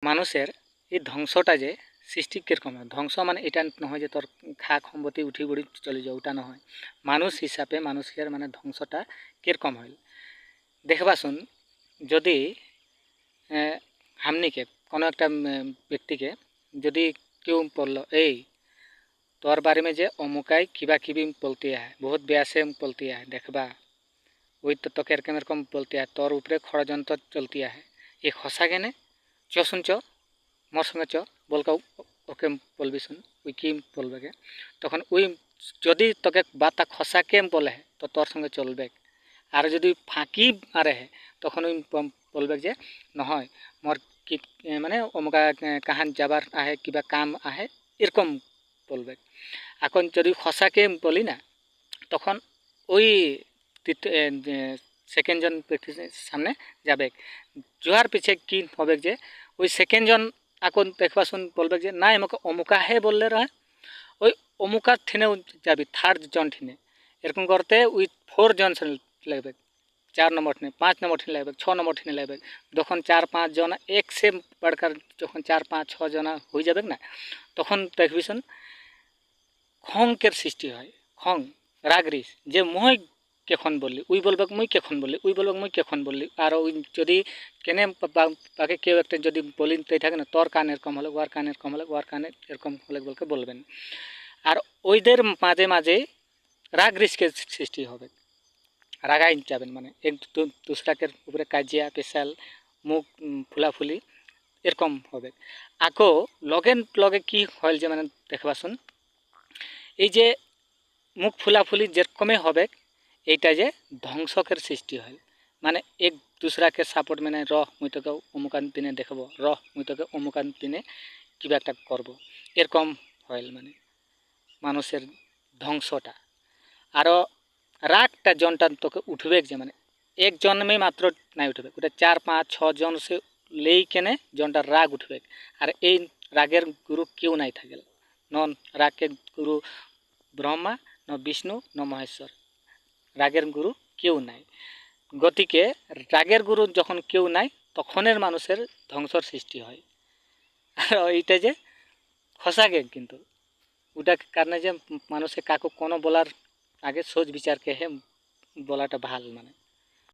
মানুষের এই ধ্বংসটা যে সৃষ্টি কীরকম হয়, ধ্বংস মানে এটা নহয় যে তোর খা সম্পত্তি উঠি বুড়ি চলে যাও, ওটা নহয়। মানুষ হিসাবে মানুষের মানে ধ্বংসটা কীরকম হয় দেখবাসুন। যদি হামনিকে কোনো একটা ব্যক্তিকে যদি কেউ বললো এই তোर बारे में जे अमुकाई किबा किबी बोलती है, बहुत बेया से बोलती है, देखबा वही तो तोके एरकम एरकम बोलती है, तोर ऊपरे षड़यंत्र चलती है, ये खसा गेने च सुन च मोर संगे च बोलका ओके बोलबी सुन ओई कि बोलबे तखन ओई जदि तोके बाता खसा के बोले तो तोर संगे चलबे। और जदि फाँकी मारे है तखन ओई बोलबे जे নহয় मोर कि माने अमुका काहान जाबार आहे किबा काम आहे एरकम बोलबे। এখন যদি খসাকে বলি না তখন ওই সেকেন্ডজন ব্যক্তির সামনে যাবে, যাওয়ার পিছে কি হবে যে ওই সেকেন্ডজন এখন দেখবাসুন বলবে যে না আমাকে অমুকাহে বললে রহে, ওই অমুকার ঠিনেও যাবি থার্ড জন ঠিনে, এরকম করতে ওই 4 জন লাগবে, 4 নম্বর ঠিনে 5 নম্বর ঠিনে লাগবে, 6 নম্বর ঠিনে লাগবে। যখন 4-5 জন এক সে বাড়কার যখন 4-5-6 জনা হয়ে যাবে না তখন দেখবিসুন খংকের সৃষ্টি হয়। খং রাগরিস যে মই কেখন বললি, উই বলবে মুই কেখন বললি, উই বলবে মুই কেখন বললি। আর ওই যদি কেনে তাকে কেউ একটা যদি বলি থাকে না তোর কান এরকম হলে ওয়ার কান এরকম হলে ওয়ার কানে এরকম হলে বলকে বলবেন। আর ওইদের মাঝে মাঝে রাগরিসকে সৃষ্টি হবে, রাগাই যাবেন মানে এক দুসরাকের উপরে কাজিয়া পেশাল মুখ ফুলাফুলি এরকম হবে। আকো লগে লগে কি হয় যে মানে দেখবাসুন এই যে মুখ ফুলাফুলি যেরকমই হবে এইটা যে ধ্বংসকের সৃষ্টি হয়। মানে এক দুসরাকে সাপোর্ট মানে রহ মুই তোকে অমুকান দিনে দেখব, রহ মুই তোকে অমুকান দিনে কিবা একটা করব, এরকম হয় মানে মানুষের ধ্বংসটা। আরও রাগটা জনটা তোকে উঠবে যে মানে এক জন্মে মাত্র নাই উঠবে, ওটা 4-5-6 জন সে লেই কেনে জনটার রাগ উঠবে। আর এই রাগের গুরু কেউ নাই থাকে, নন রাগের গুরু ব্রহ্মা ন বিষ্ণু ন মহেশ্বর, রাগের গুরু কেউ নাই। গতিকে রাগের গুরু যখন কেউ নাই তখনের মানুষের ধ্বংসর সৃষ্টি হয়। আর এইটা যে খসাকে কিন্তু ওটা কারণে যে মানুষে কাকু কোনো বলার আগে সোচ বিচারকে হে বলাটা ভাল মানে।